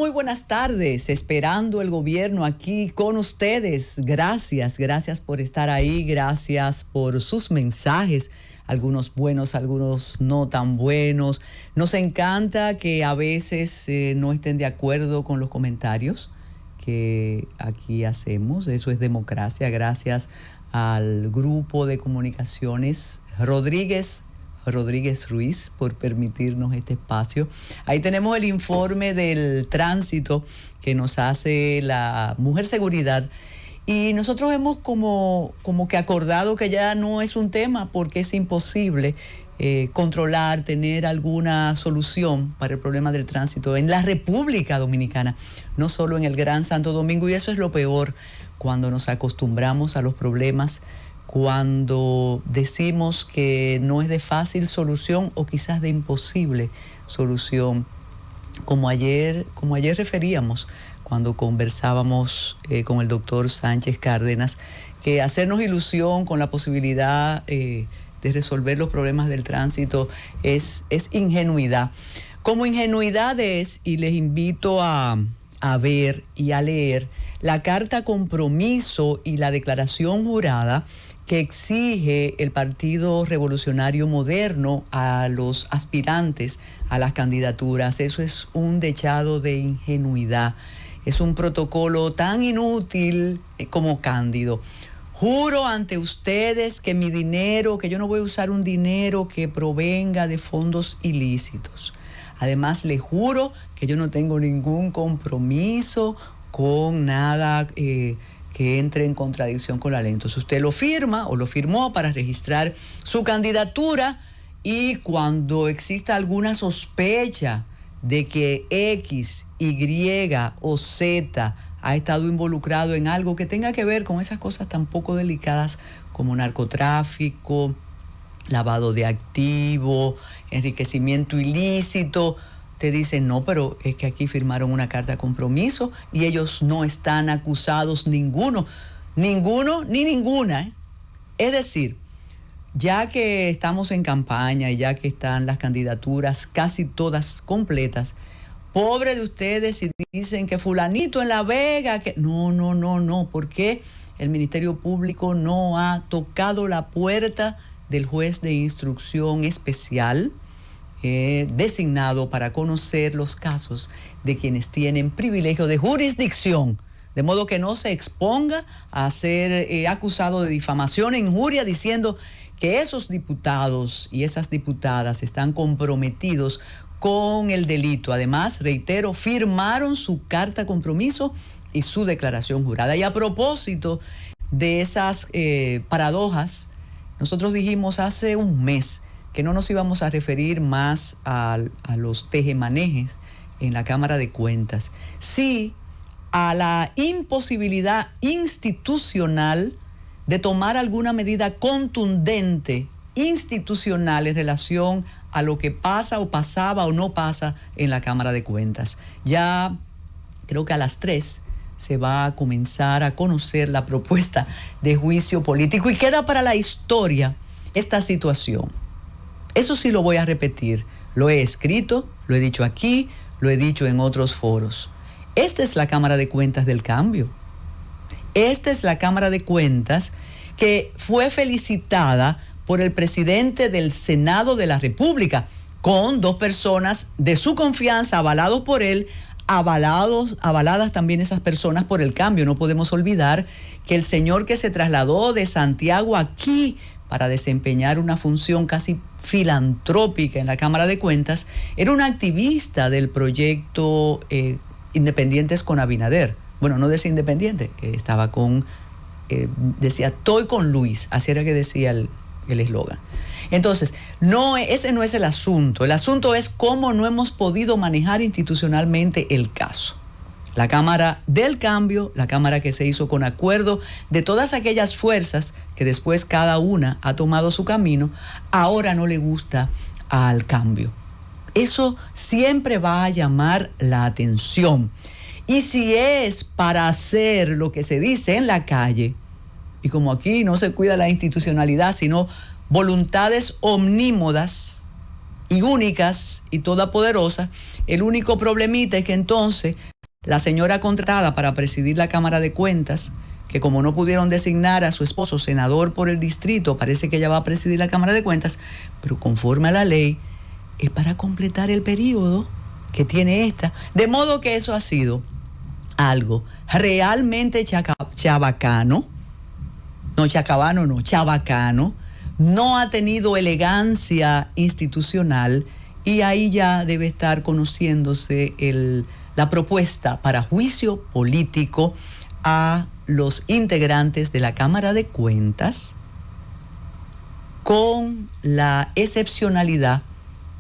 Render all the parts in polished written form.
Muy buenas tardes, esperando el gobierno aquí con ustedes. Gracias por estar ahí, gracias por sus mensajes, algunos buenos, algunos no tan buenos. Nos encanta que a veces no estén de acuerdo con los comentarios que aquí hacemos, eso es democracia. Gracias al grupo de comunicaciones Rodríguez Ruiz por permitirnos este espacio. Ahí tenemos el informe del tránsito que nos hace la Mujer Seguridad y nosotros hemos como que acordado que ya no es un tema porque es imposible controlar, tener alguna solución para el problema del tránsito en la República Dominicana, no solo en el Gran Santo Domingo, y eso es lo peor cuando nos acostumbramos a los problemas, cuando decimos que no es de fácil solución o quizás de imposible solución, como ayer referíamos cuando conversábamos con el doctor Sánchez Cárdenas, que hacernos ilusión con la posibilidad de resolver los problemas del tránsito es ingenuidad. Como ingenuidad es, y les invito a ver y a leer la carta compromiso y la declaración jurada que exige el Partido Revolucionario Moderno a los aspirantes a las candidaturas. Eso es un dechado de ingenuidad. Es un protocolo tan inútil como cándido. Juro ante ustedes que mi dinero, que yo no voy a usar un dinero que provenga de fondos ilícitos. Además, le juro que yo no tengo ningún compromiso con nada que entre en contradicción con la ley. Entonces usted lo firma o lo firmó para registrar su candidatura, y cuando exista alguna sospecha de que X, Y o Z ha estado involucrado en algo que tenga que ver con esas cosas tan poco delicadas como narcotráfico, lavado de activos, enriquecimiento ilícito, te dicen, no, pero es que aquí firmaron una carta de compromiso y ellos no están acusados ninguno ni ninguna. Es decir, ya que estamos en campaña y ya que están las candidaturas casi todas completas, pobre de ustedes si dicen que fulanito en La Vega, que no, porque el Ministerio Público no ha tocado la puerta del juez de instrucción especial designado para conocer los casos de quienes tienen privilegio de jurisdicción, de modo que no se exponga a ser acusado de difamación e injuria diciendo que esos diputados y esas diputadas están comprometidos con el delito. Además, reitero, firmaron su carta de compromiso y su declaración jurada. Y a propósito de esas paradojas, nosotros dijimos hace un mes que no nos íbamos a referir más a los tejemanejes en la Cámara de Cuentas, sí a la imposibilidad institucional de tomar alguna medida contundente institucional en relación a lo que pasa o pasaba o no pasa en la Cámara de Cuentas. Ya creo que a las 3 se va a comenzar a conocer la propuesta de juicio político y queda para la historia esta situación. Eso sí lo voy a repetir, lo he escrito, lo he dicho aquí, lo he dicho en otros foros. Esta es la Cámara de Cuentas del cambio. Esta es la Cámara de Cuentas que fue felicitada por el presidente del Senado de la República, con 2 personas de su confianza, avalados por él, avaladas también esas personas por el cambio. No podemos olvidar que el señor que se trasladó de Santiago aquí para desempeñar una función casi filantrópica en la Cámara de Cuentas era un activista del proyecto Independientes con Abinader. Bueno, no decía independiente, estaba decía, estoy con Luis, así era que decía el eslogan. Entonces, ese no es el asunto. El asunto es cómo no hemos podido manejar institucionalmente el caso. La Cámara del Cambio, la Cámara que se hizo con acuerdo de todas aquellas fuerzas que después cada una ha tomado su camino, ahora no le gusta al cambio. Eso siempre va a llamar la atención. Y si es para hacer lo que se dice en la calle, y como aquí no se cuida la institucionalidad, sino voluntades omnímodas y únicas y todopoderosas, el único problemita es que entonces la señora contratada para presidir la Cámara de Cuentas, que como no pudieron designar a su esposo senador por el distrito, parece que ella va a presidir la Cámara de Cuentas, pero conforme a la ley, es para completar el periodo que tiene esta. De modo que eso ha sido algo realmente chabacano, chabacano, no ha tenido elegancia institucional, y ahí ya debe estar conociéndose la propuesta para juicio político a los integrantes de la Cámara de Cuentas, con la excepcionalidad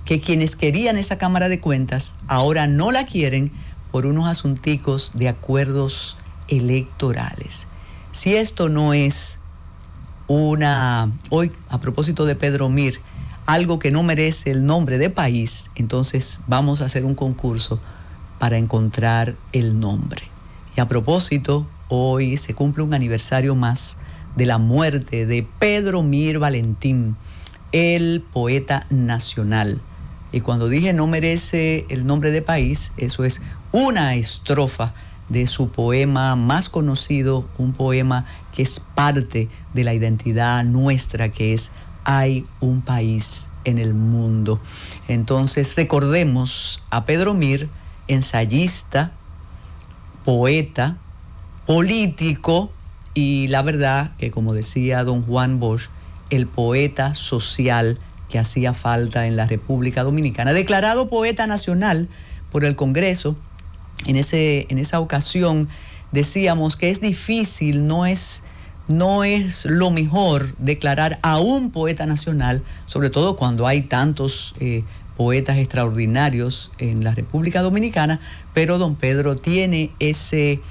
que quienes querían esa Cámara de Cuentas ahora no la quieren por unos asunticos de acuerdos electorales. Si esto no es hoy, a propósito de Pedro Mir, algo que no merece el nombre de país, entonces vamos a hacer un concurso para encontrar el nombre. Y a propósito, hoy se cumple un aniversario más de la muerte de Pedro Mir Valentín, el poeta nacional. Y cuando dije no merece el nombre de país, eso es una estrofa de su poema más conocido, un poema que es parte de la identidad nuestra, que es Hay un país en el mundo. Entonces recordemos a Pedro Mir, ensayista, poeta, político, y la verdad que, como decía don Juan Bosch, el poeta social que hacía falta en la República Dominicana, declarado poeta nacional por el Congreso. En esa ocasión decíamos que es difícil, no es lo mejor declarar a un poeta nacional, sobre todo cuando hay tantos poetas extraordinarios en la República Dominicana, pero don Pedro tiene ese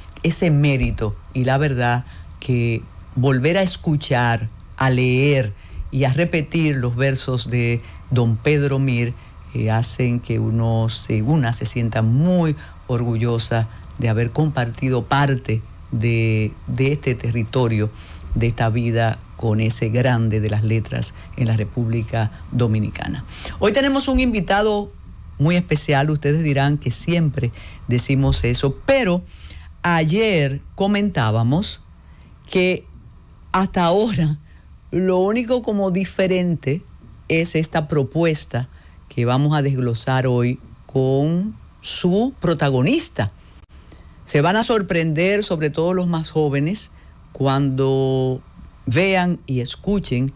mérito, y la verdad que volver a escuchar, a leer y a repetir los versos de don Pedro Mir hacen que una se sienta muy orgullosa de haber compartido parte de este territorio, de esta vida con ese grande de las letras en la República Dominicana. Hoy tenemos un invitado muy especial. Ustedes dirán que siempre decimos eso, pero ayer comentábamos que hasta ahora lo único como diferente es esta propuesta que vamos a desglosar hoy con su protagonista. Se van a sorprender, sobre todo los más jóvenes, cuando vean y escuchen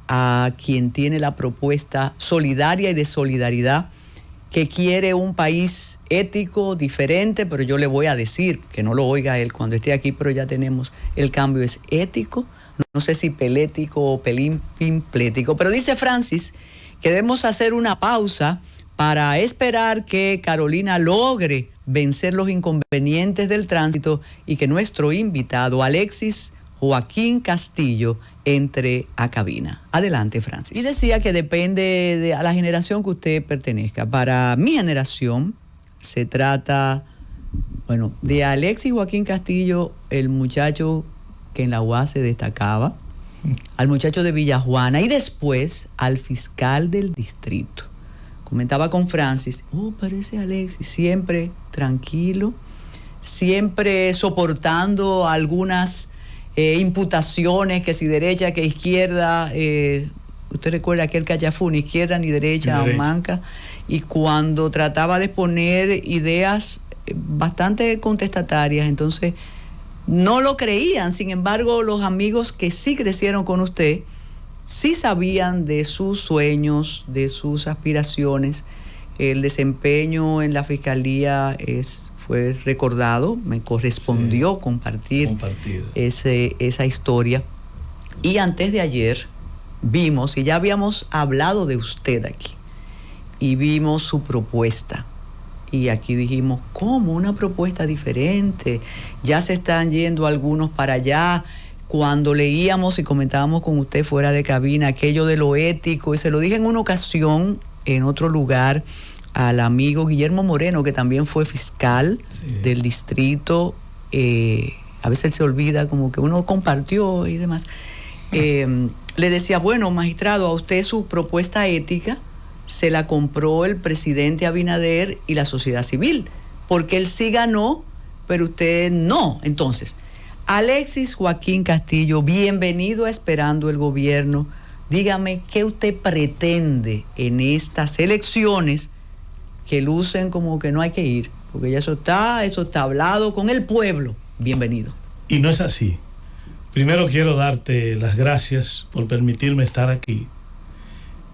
a quien tiene la propuesta solidaria y de solidaridad, que quiere un país ético, diferente, pero yo le voy a decir, que no lo oiga él cuando esté aquí, pero ya tenemos el cambio, es ético, no sé si pelético o plético, pero dice Francis que debemos hacer una pausa para esperar que Carolina logre vencer los inconvenientes del tránsito y que nuestro invitado Alexis Joaquín Castillo entre a cabina. Adelante, Francis. Y decía que depende a la generación que usted pertenezca. Para mi generación se trata, de Alexis Joaquín Castillo, el muchacho que en la UAS se destacaba, al muchacho de Villajuana y después al fiscal del distrito. Comentaba con Francis, pero ese Alexis siempre tranquilo, siempre soportando algunas imputaciones, que si derecha, que izquierda, usted recuerda aquel callafún, ni izquierda ni derecha, manca, y cuando trataba de exponer ideas bastante contestatarias, entonces no lo creían. Sin embargo, los amigos que sí crecieron con usted, sí sabían de sus sueños, de sus aspiraciones. El desempeño en la fiscalía fue recordado, me correspondió compartir esa historia. Y antes de ayer vimos, y ya habíamos hablado de usted aquí, y vimos su propuesta. Y aquí dijimos, ¿cómo? Una propuesta diferente. Ya se están yendo algunos para allá. Cuando leíamos y comentábamos con usted fuera de cabina aquello de lo ético, y se lo dije en una ocasión, en otro lugar, al amigo Guillermo Moreno, que también fue fiscal del distrito. A veces se olvida, como que uno compartió y demás. Le decía, magistrado, a usted su propuesta ética se la compró el presidente Abinader y la sociedad civil, porque él sí ganó pero usted no. Entonces, Alexis Joaquín Castillo, bienvenido a Esperando el Gobierno. Dígame, ¿qué usted pretende en estas elecciones que lucen como que no hay que ir? Porque ya eso está hablado con el pueblo. Bienvenido. Y no es así. Primero quiero darte las gracias por permitirme estar aquí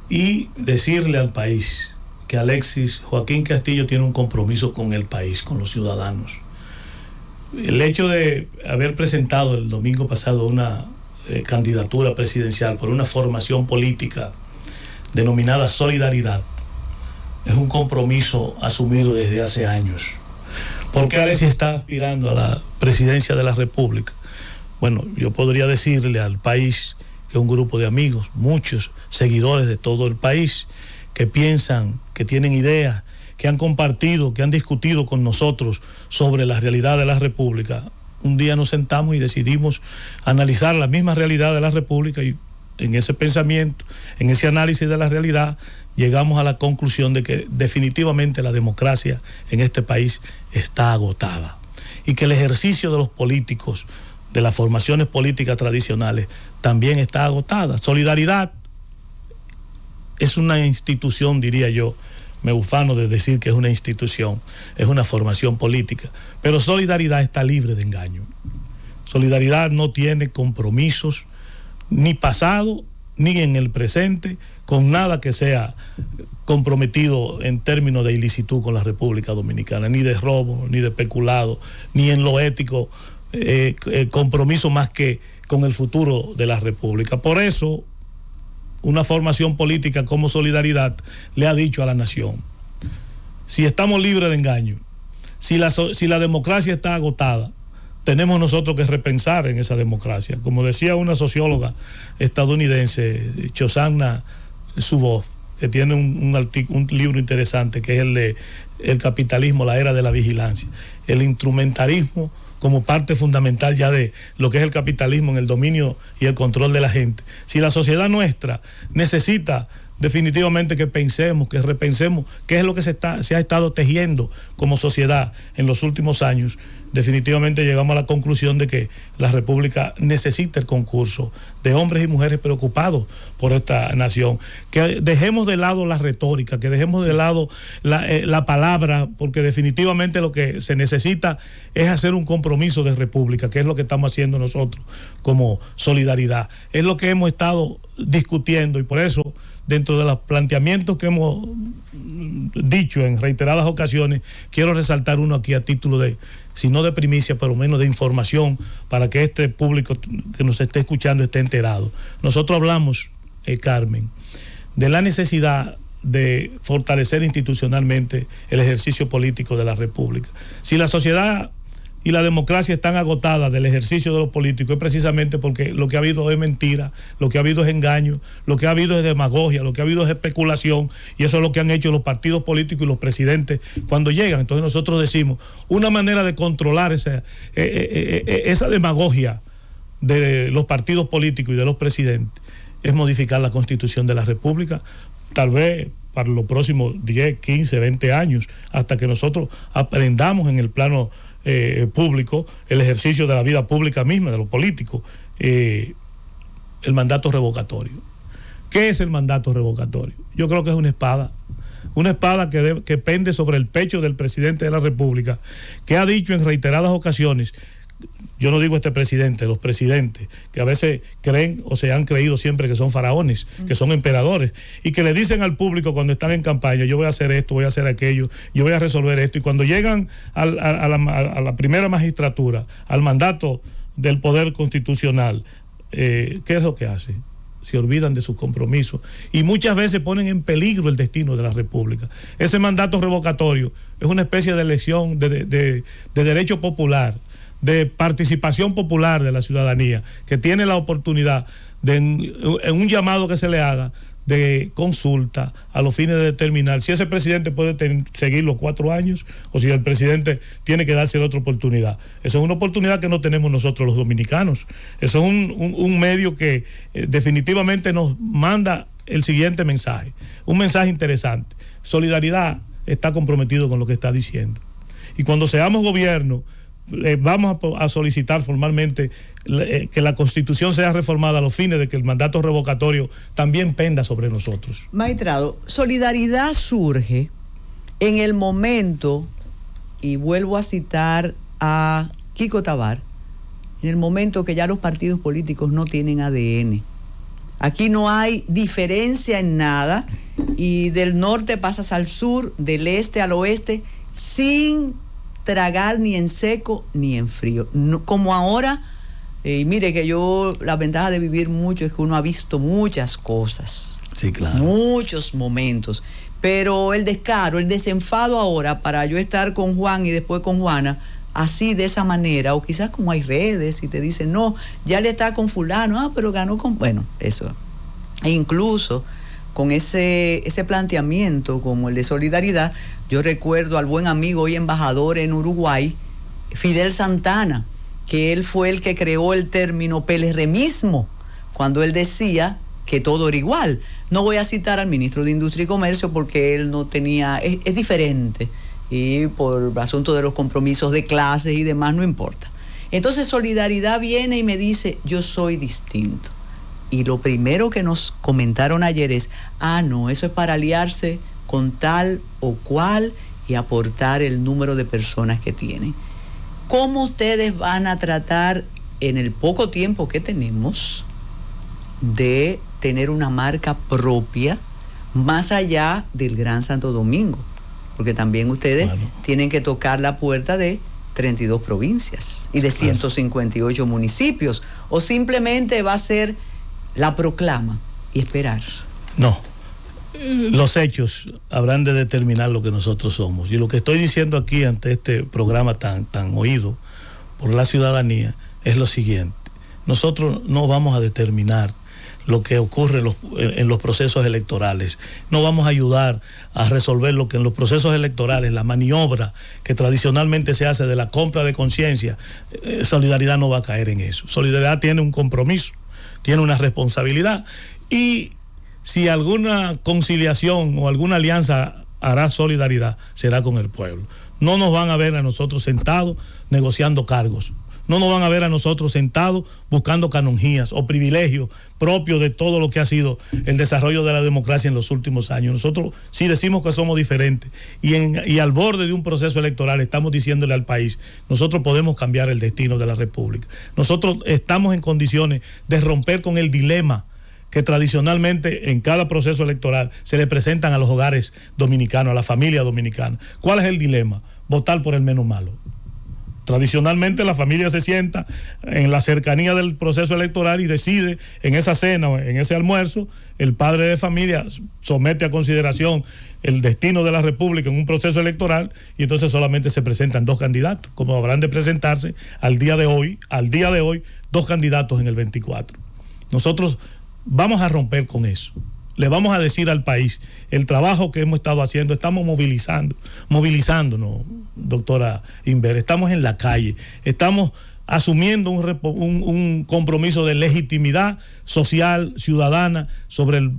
y decirle al país que Alexis Joaquín Castillo tiene un compromiso con el país, con los ciudadanos. El hecho de haber presentado el domingo pasado una candidatura presidencial por una formación política denominada Solidaridad es un compromiso asumido desde hace años. ¿Por qué Alexis está aspirando a la presidencia de la República? Bueno, yo podría decirle al país que un grupo de amigos, muchos seguidores de todo el país, que piensan, que tienen ideas, que han compartido, que han discutido con nosotros sobre la realidad de la República. Un día nos sentamos y decidimos analizar la misma realidad de la República y en ese pensamiento, en ese análisis de la realidad, llegamos a la conclusión de que definitivamente la democracia en este país está agotada y que el ejercicio de los políticos, de las formaciones políticas tradicionales, también está agotada. Solidaridad es una institución, diría yo, me ufano de decir que es una institución, es una formación política, pero Solidaridad está libre de engaño. Solidaridad no tiene compromisos ni pasado ni en el presente con nada que sea comprometido en términos de ilicitud con la República Dominicana, ni de robo, ni de peculado, ni en lo ético, compromiso más que con el futuro de la República. Por eso, una formación política como Solidaridad le ha dicho a la nación: si estamos libres de engaño, si la democracia está agotada, tenemos nosotros que repensar en esa democracia. Como decía una socióloga estadounidense, Shoshana Zuboff, que tiene un libro interesante, que es el de El capitalismo, la era de la vigilancia. El instrumentarismo como parte fundamental ya de lo que es el capitalismo en el dominio y el control de la gente. Si la sociedad nuestra necesita definitivamente que pensemos, que repensemos qué es lo que se ha estado tejiendo como sociedad en los últimos años, definitivamente llegamos a la conclusión de que la República necesita el concurso de hombres y mujeres preocupados por esta nación. Que dejemos de lado la retórica, que dejemos de lado la palabra, porque definitivamente lo que se necesita es hacer un compromiso de república, que es lo que estamos haciendo nosotros como Solidaridad. Es lo que hemos estado discutiendo y por eso, dentro de los planteamientos que hemos dicho en reiteradas ocasiones, quiero resaltar uno aquí a título de, si no de primicia, por lo menos de información, para que este público que nos esté escuchando esté enterado. Nosotros hablamos, Carmen, de la necesidad de fortalecer institucionalmente el ejercicio político de la República. Si la sociedad y la democracia están agotadas del ejercicio de los políticos, es precisamente porque lo que ha habido es mentira, lo que ha habido es engaño, lo que ha habido es demagogia, lo que ha habido es especulación, y eso es lo que han hecho los partidos políticos y los presidentes cuando llegan. Entonces nosotros decimos, una manera de controlar esa demagogia de los partidos políticos y de los presidentes es modificar la Constitución de la República, tal vez para los próximos 10, 15, 20 años, hasta que nosotros aprendamos en el plano público, el ejercicio de la vida pública misma, de los políticos, el mandato revocatorio. ¿Qué es el mandato revocatorio? Yo creo que es una espada que pende sobre el pecho del presidente de la República, que ha dicho en reiteradas ocasiones, yo no digo este presidente, los presidentes, que a veces creen o se han creído siempre que son faraones, que son emperadores, y que le dicen al público cuando están en campaña, yo voy a hacer esto, voy a hacer aquello, yo voy a resolver esto, y cuando llegan a la primera magistratura, al mandato del poder constitucional, ¿qué es lo que hacen? Se olvidan de sus compromisos y muchas veces ponen en peligro el destino de la República. Ese mandato revocatorio es una especie de elección de derecho popular, de participación popular de la ciudadanía, que tiene la oportunidad de, en un llamado que se le haga, de consulta a los fines de determinar si ese presidente puede seguir los 4 años o si el presidente tiene que darse otra oportunidad. Esa es una oportunidad que no tenemos nosotros los dominicanos. Eso es un medio que definitivamente nos manda el siguiente mensaje, un mensaje interesante. Solidaridad está comprometido con lo que está diciendo. Y cuando seamos gobierno, vamos a solicitar formalmente que la Constitución sea reformada a los fines de que el mandato revocatorio también penda sobre nosotros. Magistrado, solidaridad surge en el momento, y vuelvo a citar a Kiko Tabar, en el momento que ya los partidos políticos no tienen ADN. Aquí no hay diferencia en nada, y del norte pasas al sur, del este al oeste, sin tragar ni en seco ni en frío. No, como ahora, mire que yo, la ventaja de vivir mucho es que uno ha visto muchas cosas. Sí, claro. Muchos momentos. Pero el descaro, el desenfado ahora para yo estar con Juan y después con Juana, así de esa manera, o quizás como hay redes y te dicen, no, ya le está con fulano, pero ganó con... Bueno, eso. E incluso con ese planteamiento como el de solidaridad, yo recuerdo al buen amigo hoy embajador en Uruguay, Fidel Santana, que él fue el que creó el término pelerremismo, cuando él decía que todo era igual. No voy a citar al ministro de Industria y Comercio porque él no tenía, es diferente, y por asunto de los compromisos de clases y demás no importa. Entonces solidaridad viene y me dice, yo soy distinto. Y lo primero que nos comentaron ayer es, no, eso es para aliarse con tal o cual y aportar el número de personas que tienen. ¿Cómo ustedes van a tratar en el poco tiempo que tenemos de tener una marca propia más allá del Gran Santo Domingo? Porque también ustedes tienen que tocar la puerta de 32 provincias y de 158 municipios, o simplemente va a ser la proclama y esperar. No, los hechos habrán de determinar lo que nosotros somos, y lo que estoy diciendo aquí ante este programa tan oído por la ciudadanía es lo siguiente: nosotros no vamos a determinar lo que ocurre en los procesos electorales, no vamos a ayudar a resolver lo que en los procesos electorales, la maniobra que tradicionalmente se hace de la compra de conciencia. Solidaridad no va a caer en eso. Solidaridad tiene un compromiso, tiene una responsabilidad, y si alguna conciliación o alguna alianza hará solidaridad, será con el pueblo. No nos van a ver a nosotros sentados negociando cargos. No nos van a ver a nosotros sentados buscando canonjías o privilegios propios de todo lo que ha sido el desarrollo de la democracia en los últimos años. Nosotros sí decimos que somos diferentes, y al borde de un proceso electoral estamos diciéndole al país, nosotros podemos cambiar el destino de la República. Nosotros estamos en condiciones de romper con el dilema que tradicionalmente en cada proceso electoral se le presentan a los hogares dominicanos, a la familia dominicana. ¿Cuál es el dilema? Votar por el menos malo. Tradicionalmente la familia se sienta en la cercanía del proceso electoral y decide en esa cena o en ese almuerzo, el padre de familia somete a consideración el destino de la República en un proceso electoral, y entonces solamente se presentan dos candidatos, como habrán de presentarse al día de hoy, dos candidatos en el 24. Nosotros vamos a romper con eso. Le vamos a decir al país el trabajo que hemos estado haciendo. Estamos movilizándonos, doctora Inver. Estamos en la calle, estamos asumiendo un compromiso de legitimidad social, ciudadana, sobre el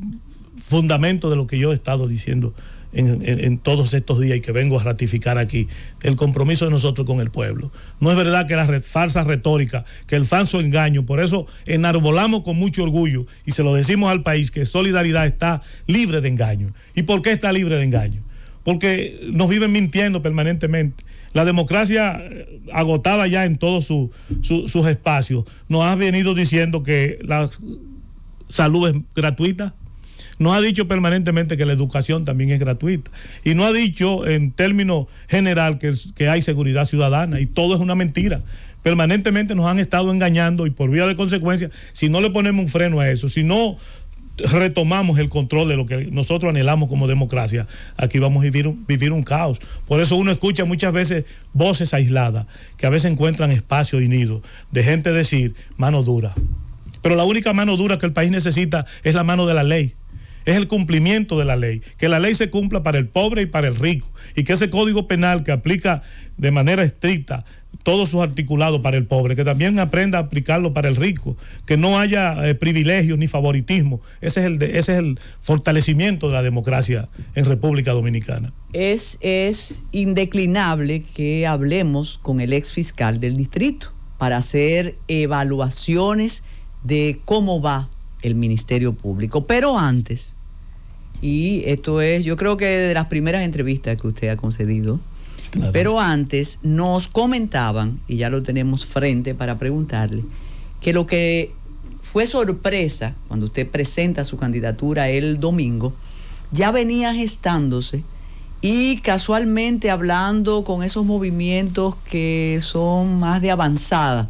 fundamento de lo que yo he estado diciendo en todos estos días y que vengo a ratificar aquí, el compromiso de nosotros con el pueblo. No es verdad que la falsa retórica, que el falso engaño, por eso enarbolamos con mucho orgullo y se lo decimos al país que Solidaridad está libre de engaño. ¿Y por qué está libre de engaño? Porque nos viven mintiendo permanentemente. La democracia, agotada ya en todos sus espacios, nos ha venido diciendo que la salud es gratuita. Nos ha dicho permanentemente que la educación también es gratuita, y no ha dicho en términos general que hay seguridad ciudadana, y todo es una mentira. Permanentemente nos han estado engañando, y por vía de consecuencia, si no le ponemos un freno a eso, si no retomamos el control de lo que nosotros anhelamos como democracia, aquí vamos a vivir un caos. Por eso uno escucha muchas veces voces aisladas que a veces encuentran espacio y nido de gente decir mano dura, pero la única mano dura que el país necesita es la mano de la ley. Es el cumplimiento de la ley, que la ley se cumpla para el pobre y para el rico, y que ese código penal que aplica de manera estricta todos sus articulados para el pobre, que también aprenda a aplicarlo para el rico, que no haya privilegios ni favoritismo. Ese es el fortalecimiento de la democracia en República Dominicana. es indeclinable que hablemos con el ex fiscal del distrito para hacer evaluaciones de cómo va el Ministerio Público. Pero antes, y esto es, yo creo que de las primeras entrevistas que usted ha concedido, claro, pero antes nos comentaban, y ya lo tenemos frente para preguntarle, que lo que fue sorpresa cuando usted presenta su candidatura el domingo, ya venía gestándose y casualmente hablando con esos movimientos que son más de avanzada,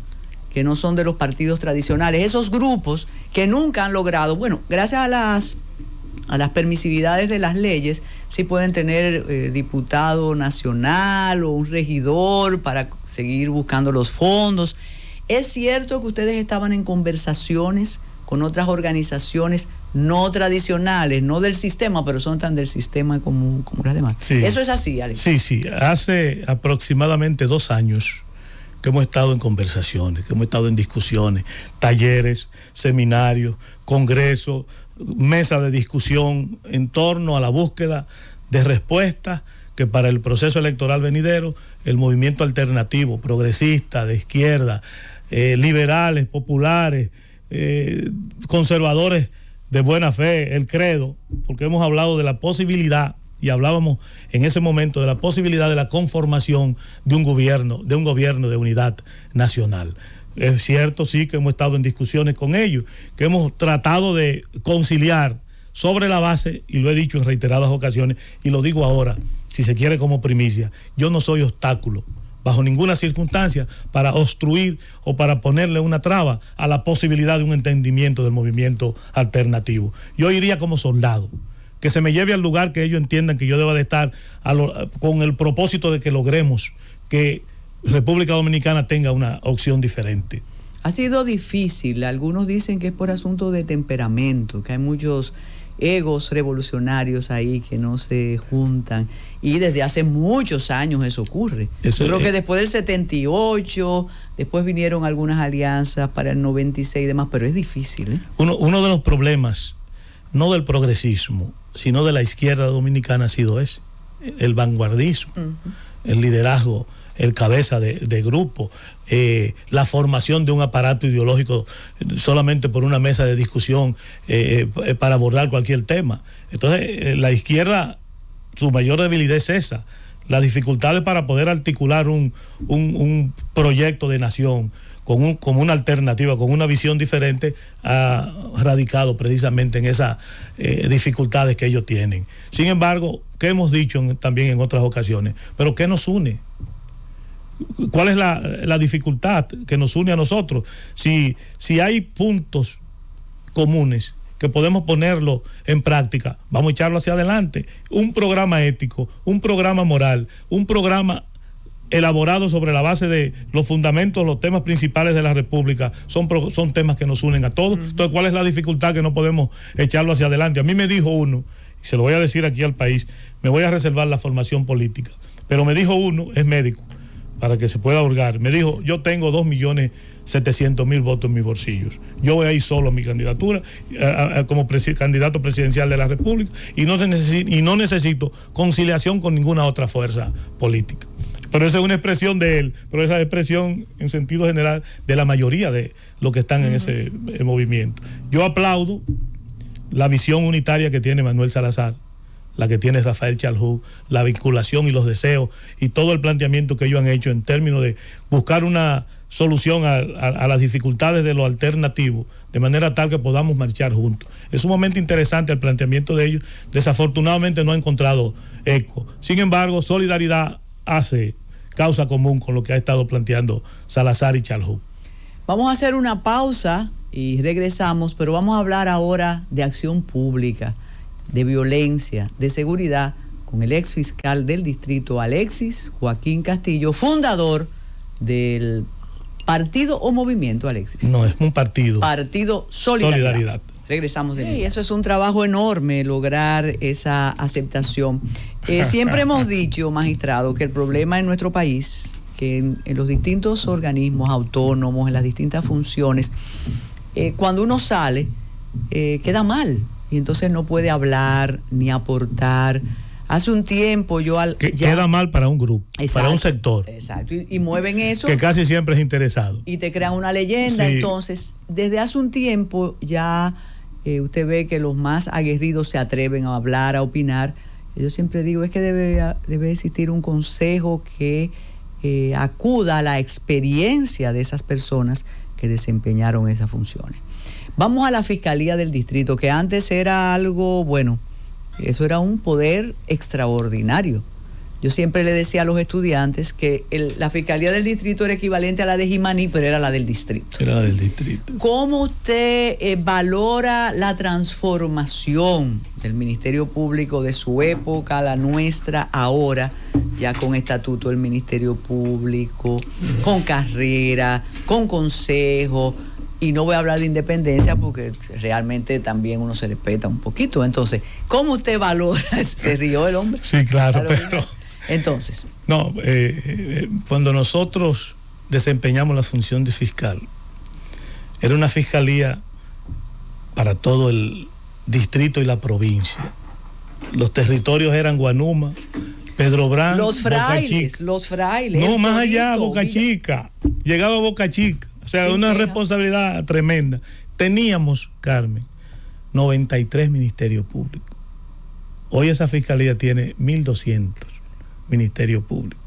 que no son de los partidos tradicionales, esos grupos que nunca han logrado, bueno, gracias a las permisividades de las leyes, sí pueden tener diputado nacional o un regidor para seguir buscando los fondos. ¿Es cierto que ustedes estaban en conversaciones con otras organizaciones no tradicionales, no del sistema, pero son tan del sistema como las demás? Sí. ¿Eso es así, Alex? Sí. Hace aproximadamente 2 años que hemos estado en conversaciones, que hemos estado en discusiones, talleres, seminarios, congresos, mesas de discusión en torno a la búsqueda de respuestas que para el proceso electoral venidero el movimiento alternativo, progresista, de izquierda, liberales, populares, conservadores de buena fe, el credo, porque hemos hablado de la posibilidad, y hablábamos en ese momento de la posibilidad de la conformación de un gobierno de unidad nacional. Es cierto, sí, que hemos estado en discusiones con ellos, que hemos tratado de conciliar sobre la base, y lo he dicho en reiteradas ocasiones, y lo digo ahora, si se quiere como primicia, yo no soy obstáculo bajo ninguna circunstancia para obstruir o para ponerle una traba a la posibilidad de un entendimiento del movimiento alternativo. Yo iría como soldado, que se me lleve al lugar que ellos entiendan que yo deba de estar con el propósito de que logremos que República Dominicana tenga una opción diferente. Ha sido difícil, algunos dicen que es por asunto de temperamento, que hay muchos egos revolucionarios ahí que no se juntan, y desde hace muchos años eso ocurre. Creo que después del 78, después vinieron algunas alianzas para el 96 y demás, pero es difícil, ¿eh? Uno de los problemas, no del progresismo, sino de la izquierda dominicana ha sido ese, el vanguardismo, el liderazgo, el cabeza de grupo, la formación de un aparato ideológico solamente por una mesa de discusión para abordar cualquier tema. Entonces, la izquierda, su mayor debilidad es esa, las dificultades para poder articular un proyecto de nación como una alternativa, con una visión diferente, ha radicado precisamente en esas dificultades que ellos tienen. Sin embargo, ¿qué hemos dicho también en otras ocasiones? ¿Pero qué nos une? ¿Cuál es la dificultad que nos une a nosotros? Si hay puntos comunes que podemos ponerlo en práctica, vamos a echarlo hacia adelante. Un programa ético, un programa moral, un programa elaborado sobre la base de los fundamentos, los temas principales de la República, son temas que nos unen a todos. Entonces, ¿cuál es la dificultad que no podemos echarlo hacia adelante? A mí me dijo uno, y se lo voy a decir aquí al país, me voy a reservar la formación política, pero me dijo uno, es médico, para que se pueda hurgar, me dijo, yo tengo 2.700.000 votos en mis bolsillos, yo voy a ir solo a mi candidatura como candidato presidencial de la República, y no necesito conciliación con ninguna otra fuerza política. Pero esa es una expresión de él, pero esa expresión en sentido general de la mayoría de los que están en ese movimiento. Yo aplaudo la visión unitaria que tiene Manuel Salazar, la que tiene Rafael Chalhú, la vinculación y los deseos y todo el planteamiento que ellos han hecho en términos de buscar una solución a las dificultades de lo alternativo, de manera tal que podamos marchar juntos. Es sumamente interesante el planteamiento de ellos. Desafortunadamente no ha encontrado eco. Sin embargo, Solidaridad hace causa común con lo que ha estado planteando Salazar y Chalhú. Vamos a hacer una pausa y regresamos, pero vamos a hablar ahora de acción pública, de violencia, de seguridad, con el ex fiscal del distrito, Alexis Joaquín Castillo, fundador del partido o movimiento, Alexis. No, es un partido. Partido Solidaridad. Regresamos de nuevo. Y eso es un trabajo enorme, lograr esa aceptación. Siempre hemos dicho, magistrado, que el problema en nuestro país, que en los distintos organismos autónomos, en las distintas funciones, cuando uno sale, queda mal. Y entonces no puede hablar ni aportar Hace un tiempo queda mal para un grupo, exacto, para un sector. Exacto, y mueven eso. Que casi siempre es interesado. Y te crean una leyenda. Sí. Entonces, desde hace un tiempo ya usted ve que los más aguerridos se atreven a hablar, a opinar. Yo siempre digo, es que debe existir un consejo que acuda a la experiencia de esas personas que desempeñaron esas funciones. Vamos a la Fiscalía del Distrito, que antes era algo, bueno, eso era un poder extraordinario. Yo siempre le decía a los estudiantes que la Fiscalía del Distrito era equivalente a la de Jimaní, pero era la del distrito. Era la del distrito. ¿Cómo usted valora la transformación del Ministerio Público de su época a la nuestra ahora, ya con estatuto del Ministerio Público, con carrera, con consejo? Y no voy a hablar de independencia porque realmente también uno se respeta un poquito. Entonces, ¿cómo usted valora? ¿Se rió el hombre? Sí, claro, pero... Entonces... No, cuando nosotros desempeñamos la función de fiscal, era una fiscalía para todo el distrito y la provincia. Los territorios eran Guanuma, Pedro Brán, los frailes. No, más allá, Boca Chica. Llegaba a Boca Chica. O sea, una responsabilidad tremenda. Teníamos, Carmen, 93 ministerios públicos. Hoy esa fiscalía tiene 1.200 ministerios públicos.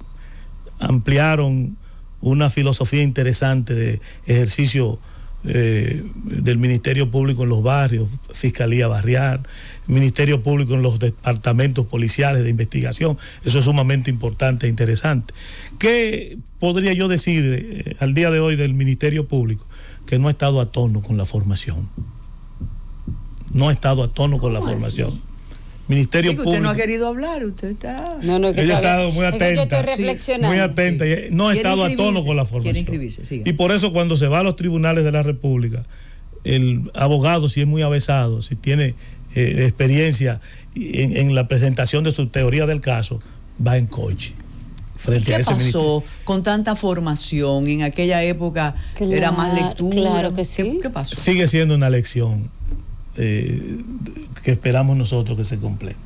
Ampliaron una filosofía interesante de ejercicio del Ministerio Público en los barrios, Fiscalía Barrial, Ministerio Público en los departamentos policiales de investigación. Eso es sumamente importante e interesante. ¿Qué podría yo decir al día de hoy del Ministerio Público? Que no ha estado a tono con la formación. No ha estado a tono con la formación. Ministerio Público. Usted no ha querido hablar, usted está... Ella ha estado muy atenta. Yo estoy reflexionando. Muy atenta. Sí. No ha estado a tono con la formación. Y por eso cuando se va a los tribunales de la República, el abogado, si es muy avesado, si tiene experiencia en la presentación de su teoría del caso, va en coche. Frente a ese ministerio. ¿Qué pasó con tanta formación? En aquella época era más lectura. Claro que sí. ¿Qué pasó? Sigue siendo una lección que esperamos nosotros que se complete.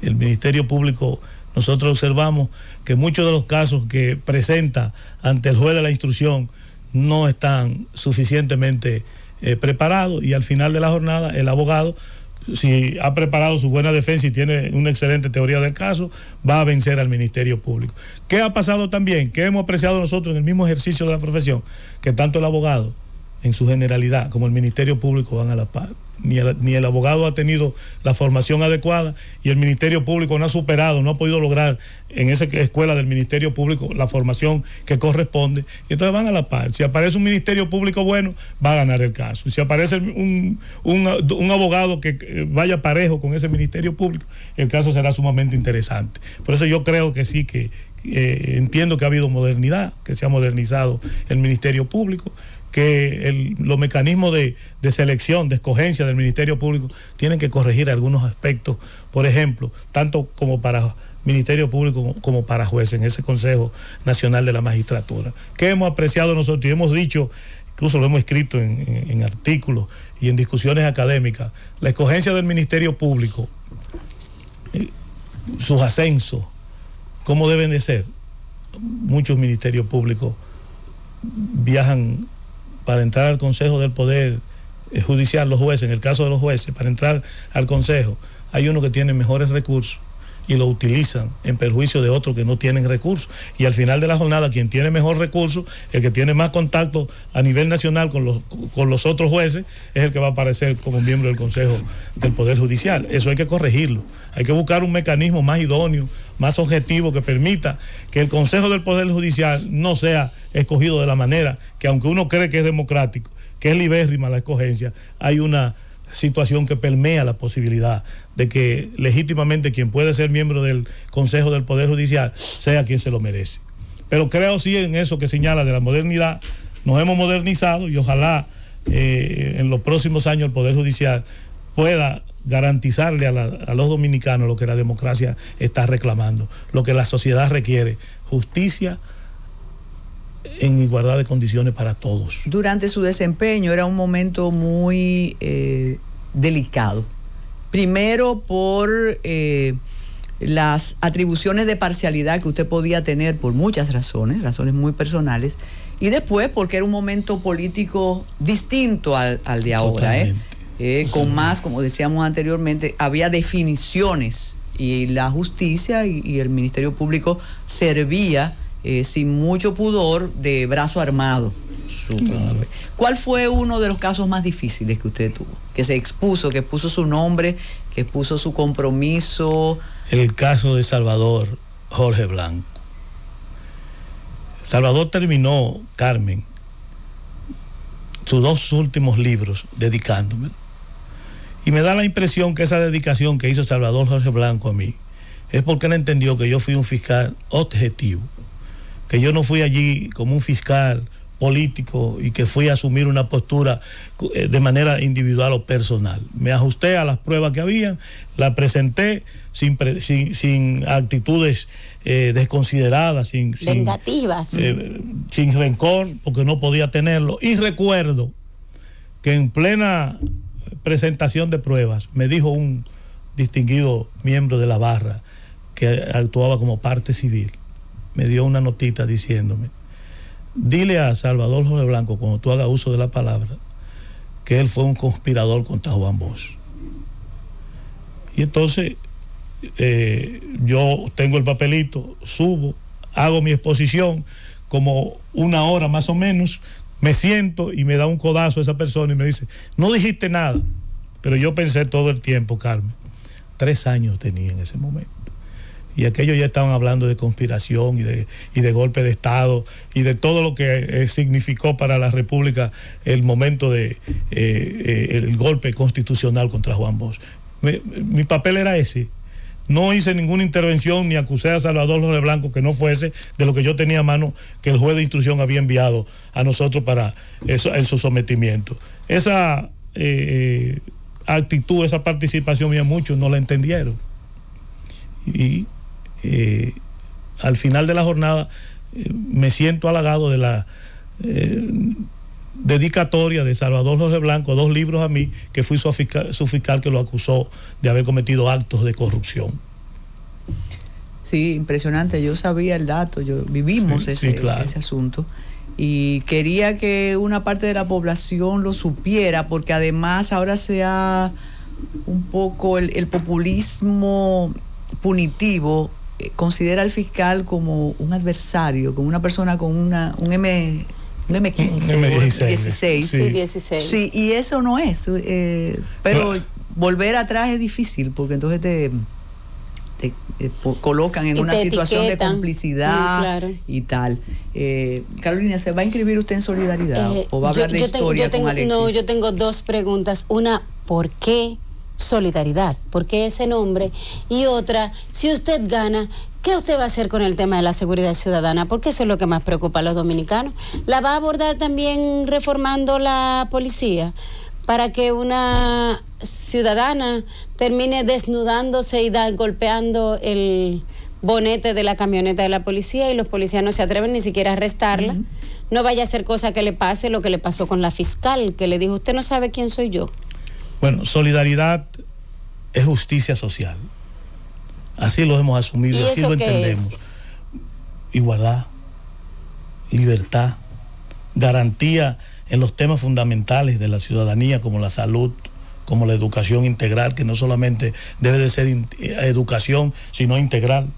El Ministerio Público, nosotros observamos que muchos de los casos que presenta ante el juez de la instrucción no están suficientemente preparados, y al final de la jornada el abogado, si ha preparado su buena defensa y tiene una excelente teoría del caso, va a vencer al Ministerio Público. ¿Qué ha pasado también? ¿Qué hemos apreciado nosotros en el mismo ejercicio de la profesión? Que tanto el abogado en su generalidad como el Ministerio Público van a la par. Ni el abogado ha tenido la formación adecuada, y el Ministerio Público no ha superado, no ha podido lograr en esa escuela del Ministerio Público la formación que corresponde, y entonces van a la par. Si aparece un Ministerio Público bueno, va a ganar el caso. Si aparece un abogado que vaya parejo con ese Ministerio Público, el caso será sumamente interesante. Por eso yo creo que sí, que entiendo que ha habido modernidad, que se ha modernizado el Ministerio Público, que los mecanismos de selección, de escogencia del Ministerio Público tienen que corregir algunos aspectos, por ejemplo, tanto como para Ministerio Público como para jueces en ese Consejo Nacional de la Magistratura. ¿Qué hemos apreciado nosotros? Y hemos dicho, incluso lo hemos escrito en artículos y en discusiones académicas, la escogencia del Ministerio Público, sus ascensos, ¿cómo deben de ser? Muchos ministerios públicos viajan para entrar al Consejo del Poder Judicial, los jueces, en el caso de los jueces, para entrar al Consejo, hay unos que tienen mejores recursos y lo utilizan en perjuicio de otros que no tienen recursos. Y al final de la jornada, quien tiene mejor recursos, el que tiene más contacto a nivel nacional con los otros jueces, es el que va a aparecer como miembro del Consejo del Poder Judicial. Eso hay que corregirlo. Hay que buscar un mecanismo más idóneo, más objetivo, que permita que el Consejo del Poder Judicial no sea escogido de la manera que, aunque uno cree que es democrático, que es libérrima la escogencia, hay una situación que permea la posibilidad de que legítimamente quien puede ser miembro del Consejo del Poder Judicial sea quien se lo merece. Pero creo sí en eso que señala de la modernidad. Nos hemos modernizado y ojalá en los próximos años el Poder Judicial pueda garantizarle a los dominicanos lo que la democracia está reclamando, lo que la sociedad requiere: justicia en igualdad de condiciones para todos. Durante su desempeño era un momento muy delicado. Primero por las atribuciones de parcialidad que usted podía tener por muchas razones muy personales, y después porque era un momento político distinto al de ahora, con más, como decíamos anteriormente, había definiciones, y la justicia y el Ministerio Público servía sin mucho pudor de brazo armado. ¿Cuál fue uno de los casos más difíciles que usted tuvo? Que se expuso, que puso su nombre, que puso su compromiso. El caso de Salvador Jorge Blanco. Salvador terminó, Carmen, sus 2 últimos libros dedicándome. Y me da la impresión que esa dedicación que hizo Salvador Jorge Blanco a mí es porque él entendió que yo fui un fiscal objetivo, que yo no fui allí como un fiscal político y que fui a asumir una postura de manera individual o personal. Me ajusté a las pruebas que habían, la presenté sin actitudes desconsideradas, vengativas, sin rencor, porque no podía tenerlo. Y recuerdo que en plena presentación de pruebas me dijo un distinguido miembro de la barra que actuaba como parte civil, me dio una notita diciéndome: dile a Salvador Jorge Blanco, cuando tú hagas uso de la palabra, que él fue un conspirador contra Juan Bosch. Y entonces yo tengo el papelito, subo, hago mi exposición, como 1 hora más o menos, me siento y me da un codazo esa persona y me dice: no dijiste nada. Pero yo pensé todo el tiempo, Carmen, 3 años tenía en ese momento. Y aquellos ya estaban hablando de conspiración y de golpe de Estado y de todo lo que significó para la República el momento de el golpe constitucional contra Juan Bosch. Mi papel era ese. No hice ninguna intervención ni acusé a Salvador Jorge Blanco que no fuese de lo que yo tenía a mano, que el juez de instrucción había enviado a nosotros para eso, en su sometimiento. Esa actitud, esa participación mía, muchos no la entendieron. Y al final de la jornada me siento halagado de la dedicatoria de Salvador Jorge Blanco, 2 libros a mí, que fui su fiscal que lo acusó de haber cometido actos de corrupción. Sí, impresionante. Yo sabía el dato, vivimos ese asunto, y quería que una parte de la población lo supiera, porque además ahora se ha un poco el populismo punitivo considera al fiscal como un adversario, como una persona con un M15, M16. Sí, 16. Sí, y eso no es. Pero volver atrás es difícil, porque entonces te colocan en una situación de complicidad, y tal. Carolina, ¿se va a inscribir usted en Solidaridad o va a hablar de historia con Alexis? No, yo tengo 2 preguntas. Una, ¿por qué Solidaridad? ¿Por qué ese nombre? Y otra, si usted gana, ¿qué usted va a hacer con el tema de la seguridad ciudadana? Porque eso es lo que más preocupa a los dominicanos. ¿La va a abordar también reformando la policía para que una ciudadana termine desnudándose y golpeando el bonete de la camioneta de la policía y los policías no se atreven ni siquiera a arrestarla? No vaya a ser cosa que le pase lo que le pasó con la fiscal, que le dijo: usted no sabe quién soy yo. Bueno, solidaridad es justicia social. Así lo hemos asumido, ¿Y así lo entendemos. Igualdad, libertad, garantía en los temas fundamentales de la ciudadanía, como la salud, como la educación integral, que no solamente debe de ser educación, sino integral.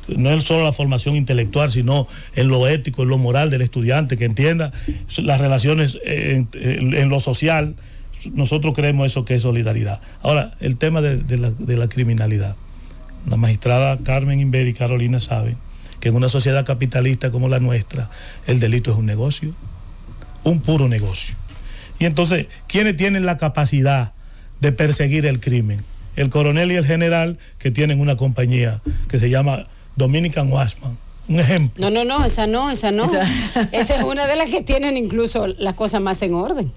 No es solo la formación intelectual, sino en lo ético, en lo moral del estudiante, que entienda las relaciones en lo social. Nosotros creemos eso que es solidaridad. Ahora, el tema de la criminalidad. La magistrada Carmen Inver y Carolina saben que en una sociedad capitalista como la nuestra, el delito es un negocio, un puro negocio. Y entonces, ¿quiénes tienen la capacidad de perseguir el crimen? El coronel y el general, que tienen una compañía que se llama Dominican Watchman. Un ejemplo. No, esa no. Esa es una de las que tienen incluso las cosas más en orden.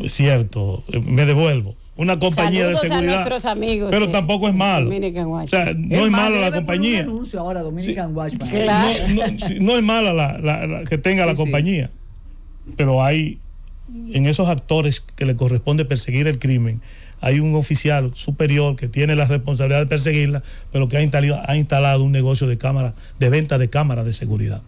Cierto, me devuelvo. Una compañía Saludos de seguridad. A nuestros amigos, pero tampoco es malo. O sea, no es malo la compañía. Un anuncio ahora, Dominican Watchman. Claro. No es mala la que tenga la compañía. Pero hay en esos actores que le corresponde perseguir el crimen, hay un oficial superior que tiene la responsabilidad de perseguirla, pero que ha instalado un negocio de venta de cámaras de seguridad.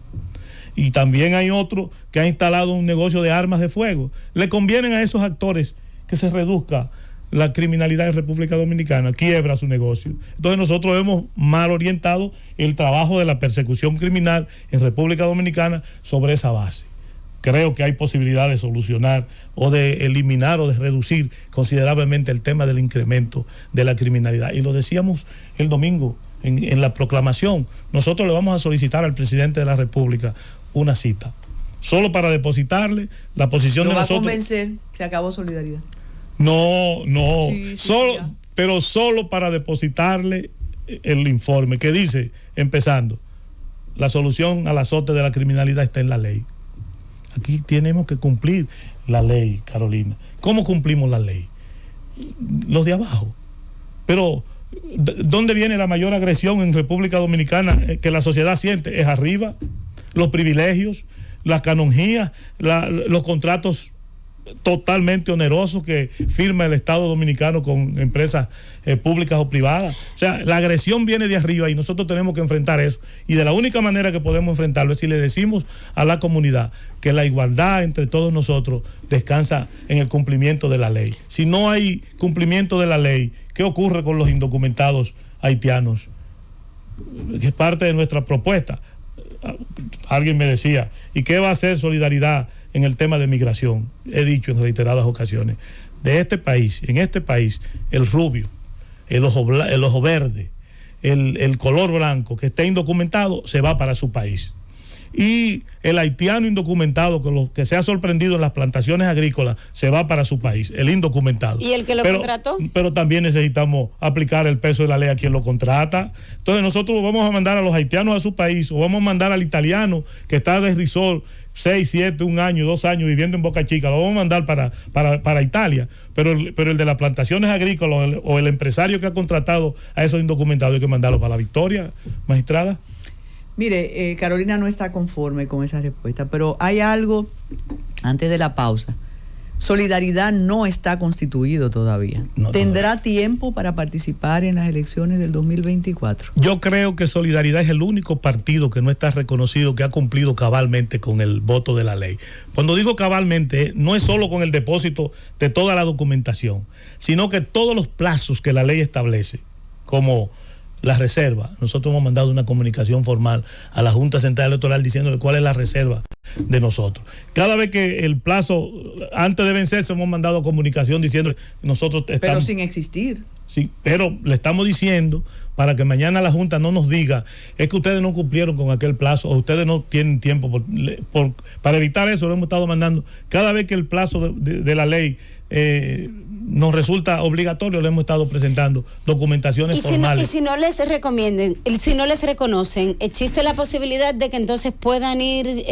Y también hay otro que ha instalado un negocio de armas de fuego. Le convienen a esos actores que se reduzca la criminalidad en República Dominicana, quiebra su negocio. Entonces nosotros hemos mal orientado el trabajo de la persecución criminal en República Dominicana sobre esa base. Creo que hay posibilidad de solucionar o de eliminar o de reducir considerablemente el tema del incremento de la criminalidad. Y lo decíamos el domingo en la proclamación. Nosotros le vamos a solicitar al presidente de la República una cita, solo para depositarle la posición de nosotros. ¿Lo va a convencer? Se acabó Solidaridad. No, Sí, pero solo para depositarle el informe que dice, empezando, la solución al azote de la criminalidad está en la ley. Aquí tenemos que cumplir la ley, Carolina. ¿Cómo cumplimos la ley? Los de abajo. Pero ¿dónde viene la mayor agresión en República Dominicana que la sociedad siente? Es arriba. Los privilegios, las canonjías, los contratos totalmente onerosos que firma el Estado Dominicano con empresas públicas o privadas. O sea, la agresión viene de arriba y nosotros tenemos que enfrentar eso. Y de la única manera que podemos enfrentarlo es si le decimos a la comunidad que la igualdad entre todos nosotros descansa en el cumplimiento de la ley. Si no hay cumplimiento de la ley, ¿qué ocurre con los indocumentados haitianos? Que es parte de nuestra propuesta. Alguien me decía, ¿y qué va a hacer Solidaridad en el tema de migración? He dicho en reiteradas ocasiones, en este país, el rubio, el ojo verde, el color blanco que esté indocumentado se va para su país. Y el haitiano indocumentado que se ha sorprendido en las plantaciones agrícolas se va para su país, el indocumentado. ¿Y el que lo contrató? Pero también necesitamos aplicar el peso de la ley a quien lo contrata. Entonces nosotros vamos a mandar a los haitianos a su país, o vamos a mandar al italiano que está de risol 6, 7, 1 año, 2 años viviendo en Boca Chica, lo vamos a mandar para Italia, pero el de las plantaciones agrícolas o el empresario que ha contratado a esos indocumentados hay que mandarlo para La Victoria, magistrada. Mire, Carolina no está conforme con esa respuesta, pero hay algo antes de la pausa. Solidaridad no está constituido todavía. No, ¿Tendrá tiempo para participar en las elecciones del 2024? Yo creo que Solidaridad es el único partido que no está reconocido, que ha cumplido cabalmente con el voto de la ley. Cuando digo cabalmente, no es solo con el depósito de toda la documentación, sino que todos los plazos que la ley establece, como la reserva. Nosotros hemos mandado una comunicación formal a la Junta Central Electoral diciéndole cuál es la reserva de nosotros. Cada vez que el plazo antes de vencerse hemos mandado comunicación diciéndole nosotros estamos... Pero sin existir. Sí, pero le estamos diciendo para que mañana la Junta no nos diga es que ustedes no cumplieron con aquel plazo o ustedes no tienen tiempo. Para evitar eso lo hemos estado mandando. Cada vez que el plazo de la ley nos resulta obligatorio, le hemos estado presentando documentaciones formales. Y si no les recomienden, si no les reconocen, ¿existe la posibilidad de que entonces puedan ir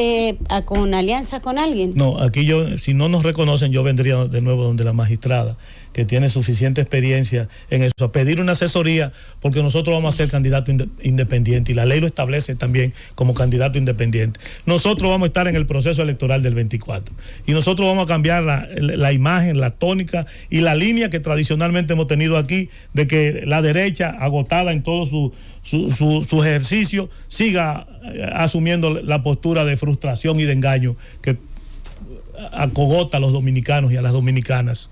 con alianza con alguien? No, aquí si no nos reconocen, yo vendría de nuevo donde la magistrada, que tiene suficiente experiencia en eso, a pedir una asesoría, porque nosotros vamos a ser candidato independiente y la ley lo establece también como candidato independiente. Nosotros vamos a estar en el proceso electoral del 24 y nosotros vamos a cambiar la imagen, la tónica y la línea que tradicionalmente hemos tenido aquí, de que la derecha, agotada en todo su ejercicio, siga asumiendo la postura de frustración y de engaño que acogota a los dominicanos y a las dominicanas.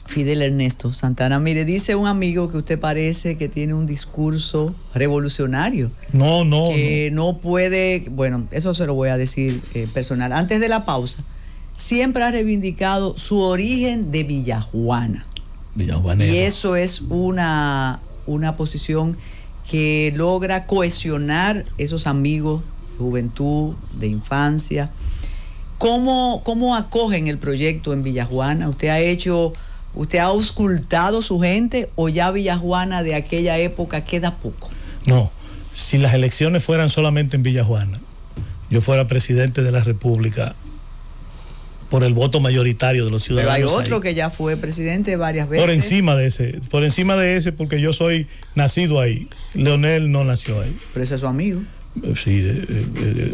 Fidel Ernesto Santana, mire, dice un amigo que usted parece que tiene un discurso revolucionario. Que no puede, bueno, eso se lo voy a decir personal. Antes de la pausa, siempre ha reivindicado su origen de Villajuana. Y eso es una posición que logra cohesionar esos amigos de juventud, de infancia. ¿Cómo acogen el proyecto en Villajuana? ¿Usted ha auscultado su gente o ya Villajuana de aquella época queda poco? No, si las elecciones fueran solamente en Villajuana, yo fuera presidente de la República por el voto mayoritario de los ciudadanos. Pero hay otro que ya fue presidente varias veces. Por encima de ese, porque yo soy nacido ahí. Leonel no nació ahí. Pero ese es su amigo. Sí,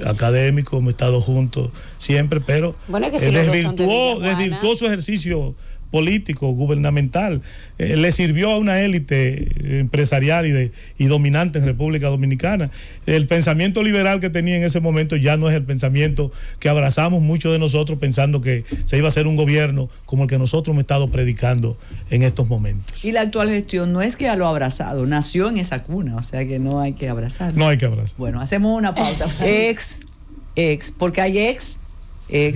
académico, hemos estado juntos siempre, pero bueno, que si desvirtuó su ejercicio político, gubernamental, le sirvió a una élite empresarial y dominante en República Dominicana. El pensamiento liberal que tenía en ese momento ya no es el pensamiento que abrazamos muchos de nosotros, pensando que se iba a hacer un gobierno como el que nosotros hemos estado predicando en estos momentos. Y la actual gestión no es que lo ha abrazado, nació en esa cuna, o sea que no hay que abrazarlo. No hay que abrazar. Bueno, hacemos una pausa. Porque hay ex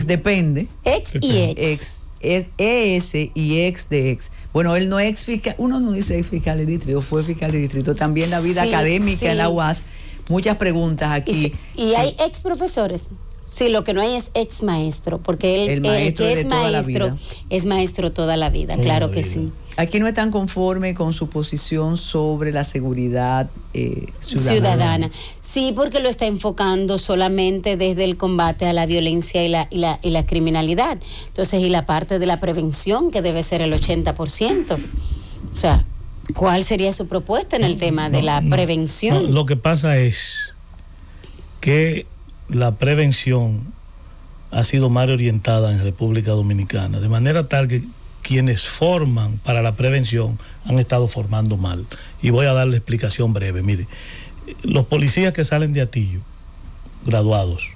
depende. Ex y ex. ES y ex de ex. Bueno, él no es ex fiscal, uno no dice ex fiscal del distrito, fue fiscal del distrito. También la vida académica en la UAS, muchas preguntas aquí. Y hay ex profesores. Sí, lo que no hay es ex maestro, porque el que es maestro es maestro toda la vida, claro que sí. Aquí no están conformes con su posición sobre la seguridad ciudadana. Sí, porque lo está enfocando solamente desde el combate a la violencia y la criminalidad. Entonces, y la parte de la prevención, que debe ser el 80%. O sea, ¿cuál sería su propuesta en el tema de la prevención? Lo que pasa es que la prevención ha sido mal orientada en República Dominicana, de manera tal que quienes forman para la prevención han estado formando mal. Y voy a dar la explicación breve. Mire, los policías que salen de Atillo, graduados,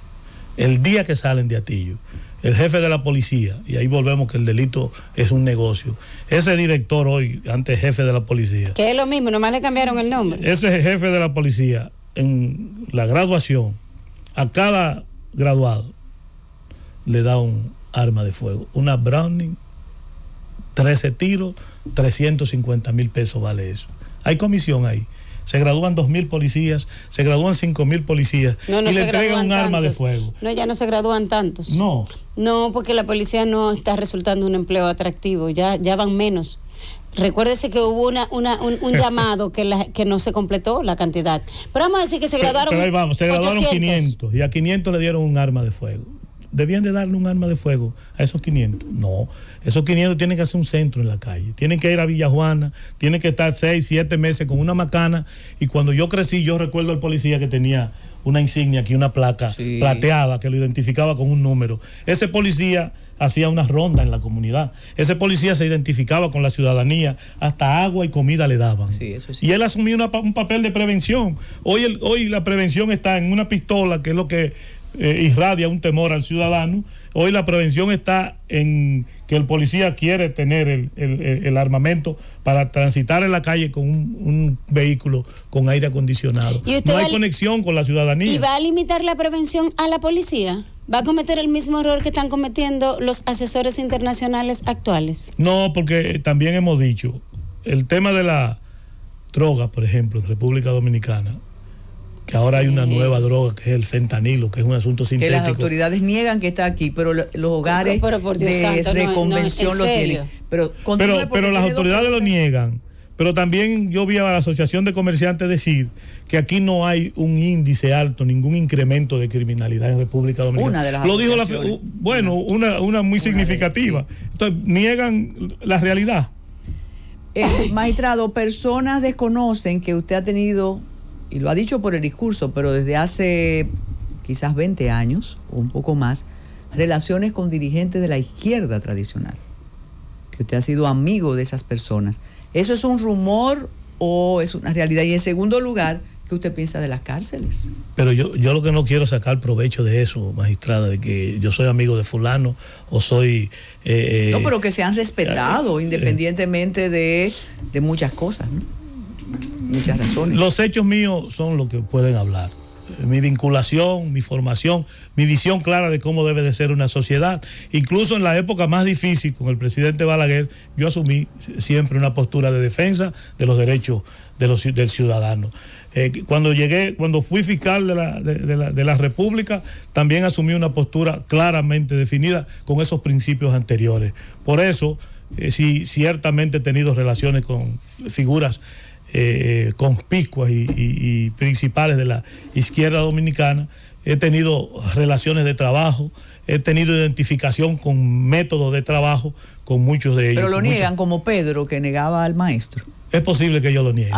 el día que salen de Atillo, el jefe de la policía, y ahí volvemos que el delito es un negocio, ese director hoy, antes jefe de la policía, que es lo mismo, nomás le cambiaron el nombre, ese jefe de la policía, en la graduación, a cada graduado le da un arma de fuego, una Browning, 13 tiros, 350,000 pesos vale eso. Hay comisión ahí. Se gradúan 2,000 policías, se gradúan 5,000 policías y le entregan un arma de fuego. No, ya no se gradúan tantos. No, porque la policía no está resultando un empleo atractivo, ya van menos. Recuérdese que hubo un llamado que no se completó la cantidad. Pero vamos a decir que se graduaron. Pero ahí vamos, se graduaron 800. 500 y a 500 le dieron un arma de fuego. ¿Debían de darle un arma de fuego a esos 500? No, esos 500 tienen que hacer un centro en la calle, tienen que ir a Villa Juana, tienen que estar 6, 7 meses con una macana. Y cuando yo crecí, yo recuerdo al policía que tenía una insignia aquí, una placa plateada que lo identificaba con un número. Ese policía hacía una ronda en la comunidad, ese policía se identificaba con la ciudadanía, hasta agua y comida le daban. Sí, eso sí. Y él asumió un papel de prevención. Hoy la prevención está en una pistola, que es lo que irradia un temor al ciudadano. Hoy la prevención está en que el policía quiere tener el armamento para transitar en la calle con un vehículo con aire acondicionado. No hay conexión con la ciudadanía. ¿Y va a limitar la prevención a la policía? ¿Va a cometer el mismo error que están cometiendo los asesores internacionales actuales? No, porque también hemos dicho, el tema de la droga, por ejemplo, en República Dominicana, que ahora hay una nueva droga que es el fentanilo, que es un asunto sintético. Que las autoridades niegan que está aquí, pero los hogares de reconvención lo tienen. Pero las autoridades lo niegan. Pero también yo vi a la Asociación de Comerciantes decir que aquí no hay un índice alto, ningún incremento de criminalidad en República Dominicana. Una de las lo dijo una muy significativa. Entonces, niegan la realidad. Magistrado, personas desconocen que usted ha tenido, y lo ha dicho por el discurso, pero desde hace quizás 20 años o un poco más, relaciones con dirigentes de la izquierda tradicional, que usted ha sido amigo de esas personas. ¿Eso es un rumor o es una realidad? Y en segundo lugar, ¿qué usted piensa de las cárceles? Pero yo lo que no quiero sacar provecho de eso, magistrada, de que yo soy amigo de fulano o soy... no, pero que se han respetado independientemente de muchas cosas, ¿no? Muchas razones. Los hechos míos son lo que pueden hablar. Mi vinculación, mi formación, mi visión clara de cómo debe de ser una sociedad. Incluso en la época más difícil con el presidente Balaguer, yo asumí siempre una postura de defensa de los derechos del ciudadano. Cuando fui fiscal de la República, también asumí una postura claramente definida con esos principios anteriores. Por eso, sí, ciertamente he tenido relaciones con figuras conspicuas y principales de la izquierda dominicana. He tenido relaciones de trabajo, he tenido identificación con métodos de trabajo con muchos de ellos. Pero lo niegan, como Pedro, que negaba al maestro. Es posible que yo lo niegue.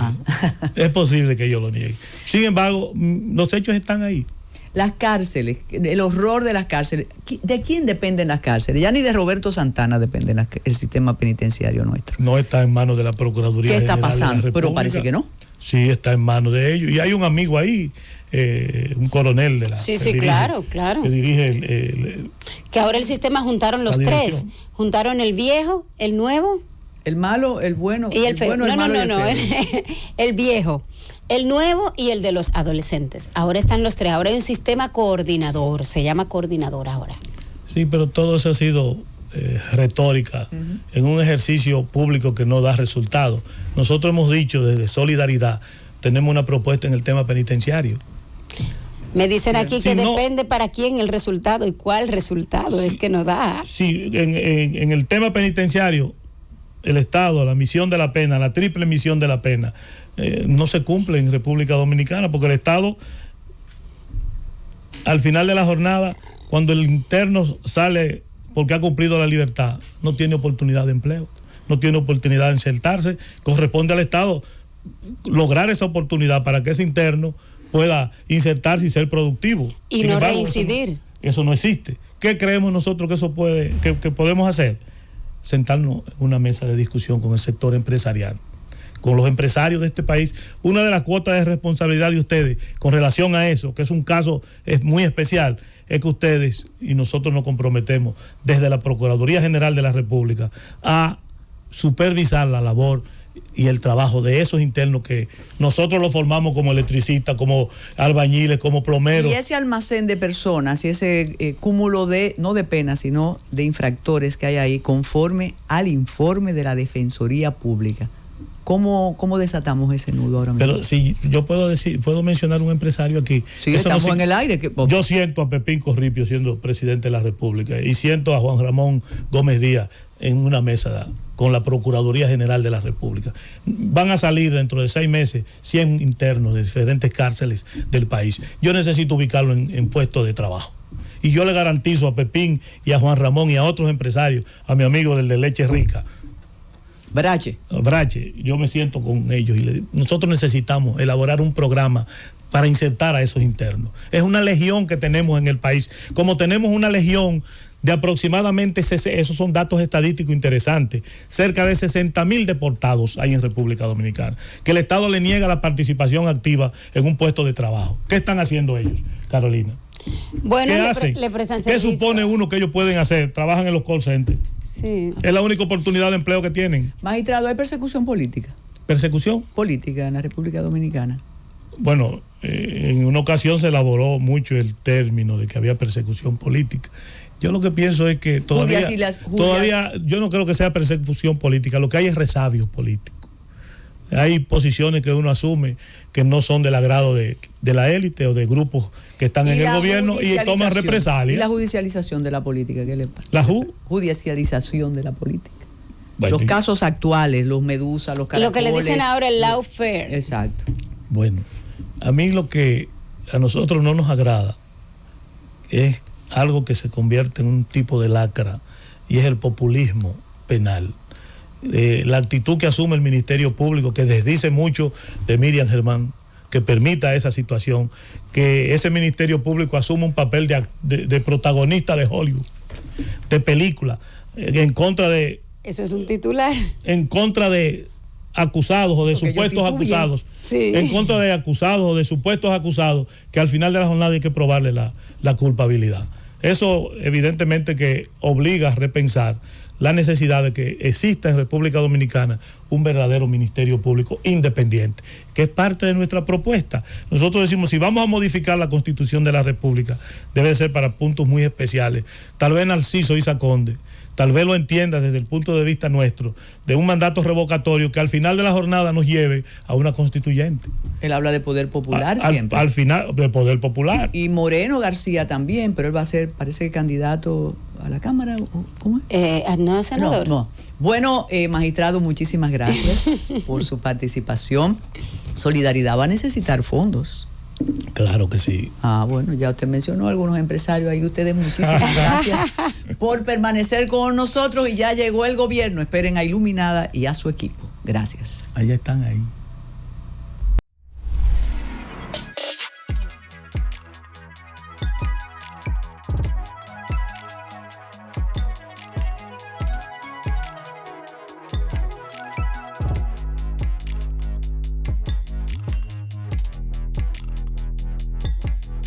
Es posible que yo lo niegue. Sin embargo, los hechos están ahí. Las cárceles, el horror de las cárceles. ¿De quién dependen las cárceles? Ya ni de Roberto Santana depende el sistema penitenciario nuestro. No está en manos de la Procuraduría General de la República. ¿Qué está pasando? Pero parece que no. Sí, está en manos de ellos. Y hay un amigo ahí, un coronel de la... Sí, claro. Que dirige que ahora el sistema juntaron los tres. Juntaron el viejo, el nuevo. El malo, el bueno. Y el feo. Bueno, El viejo, el nuevo y el de los adolescentes. Ahora están los tres. Ahora hay un sistema coordinador. Se llama coordinador ahora. Sí, pero todo eso ha sido retórica en un ejercicio público que no da resultados. Nosotros hemos dicho desde Solidaridad, tenemos una propuesta en el tema penitenciario. Me dicen aquí que depende para quién el resultado y cuál resultado es que no da. Sí, en el tema penitenciario, el Estado, la misión de la pena, la triple misión de la pena, no se cumple en República Dominicana, porque el Estado, al final de la jornada, cuando el interno sale porque ha cumplido la libertad, no tiene oportunidad de empleo, no tiene oportunidad de insertarse. Corresponde al Estado lograr esa oportunidad para que ese interno pueda insertarse y ser productivo. Y sin embargo, reincidir. Eso no existe. ¿Qué creemos nosotros que eso que podemos hacer? Sentarnos en una mesa de discusión con el sector empresarial, con los empresarios de este país. Una de las cuotas de responsabilidad de ustedes con relación a eso, que es un caso muy especial, es que ustedes y nosotros nos comprometemos desde la Procuraduría General de la República a supervisar la labor y el trabajo de esos internos que nosotros los formamos como electricistas, como albañiles, como plomeros. Y ese almacén de personas y ese cúmulo no de penas, sino de infractores que hay ahí, conforme al informe de la Defensoría Pública. ¿Cómo desatamos ese nudo ahora mismo? Pero si yo puedo mencionar un empresario aquí. Sí, estamos en el aire. Yo siento a Pepín Corripio siendo presidente de la República y siento a Juan Ramón Gómez Díaz en una mesa con la Procuraduría General de la República. Van a salir dentro de 6 meses 100 internos de diferentes cárceles del país. Yo necesito ubicarlo en puestos de trabajo. Y yo le garantizo a Pepín y a Juan Ramón y a otros empresarios, a mi amigo del de Leche Rica, Brache, yo me siento con ellos y nosotros necesitamos elaborar un programa para insertar a esos internos. Es una legión que tenemos en el país. Como tenemos una legión de aproximadamente, esos son datos estadísticos interesantes, cerca de 60,000 deportados hay en República Dominicana, que el Estado le niega la participación activa en un puesto de trabajo. ¿Qué están haciendo ellos, Carolina? Bueno, ¿qué hacen? Le prestan ¿Qué servicio. supone uno que ellos pueden hacer? Trabajan en los call centers. Sí. Es la única oportunidad de empleo que tienen. Magistrado, ¿hay persecución política? ¿Persecución? Política en la República Dominicana. Bueno, en una ocasión se elaboró mucho el término de que había persecución política. Yo lo que pienso es que todavía yo no creo que sea persecución política, lo que hay es resabio político. Hay posiciones que uno asume que no son del agrado de la élite o de grupos que están en el gobierno y toman represalias. ¿Y la judicialización de la política? ¿Qué le pasa? ¿La judicialización de la política? Bueno, los casos actuales, los Medusa, los caracoles. Lo que le dicen ahora el lawfare. Exacto. Bueno, a mí lo que a nosotros no nos agrada es algo que se convierte en un tipo de lacra y es el populismo penal. La actitud que asume el Ministerio Público, que desdice mucho de Miriam Germán, que permita esa situación, que ese Ministerio Público asuma un papel de protagonista de Hollywood, de película, en contra de... Eso es un titular. En contra de acusados o de supuestos acusados. Sí. En contra de acusados o de supuestos acusados, que al final de la jornada hay que probarle la culpabilidad. Eso evidentemente que obliga a repensar la necesidad de que exista en República Dominicana un verdadero Ministerio Público independiente, que es parte de nuestra propuesta. Nosotros decimos, si vamos a modificar la Constitución de la República, debe ser para puntos muy especiales. Tal vez Narciso Isa Conde, tal vez lo entienda desde el punto de vista nuestro, de un mandato revocatorio que al final de la jornada nos lleve a una constituyente. Él habla de poder popular siempre. Al final, de poder popular. Y Moreno García también, pero él va a ser, parece que candidato a la Cámara. ¿Cómo es? No, senador. No. Bueno, magistrado, muchísimas gracias por su participación. Solidaridad va a necesitar fondos. Claro que sí. Bueno, ya usted mencionó a algunos empresarios ahí. Ustedes muchísimas gracias por permanecer con nosotros y ya llegó el gobierno. Esperen a Iluminada y a su equipo. Gracias. Allá están ahí.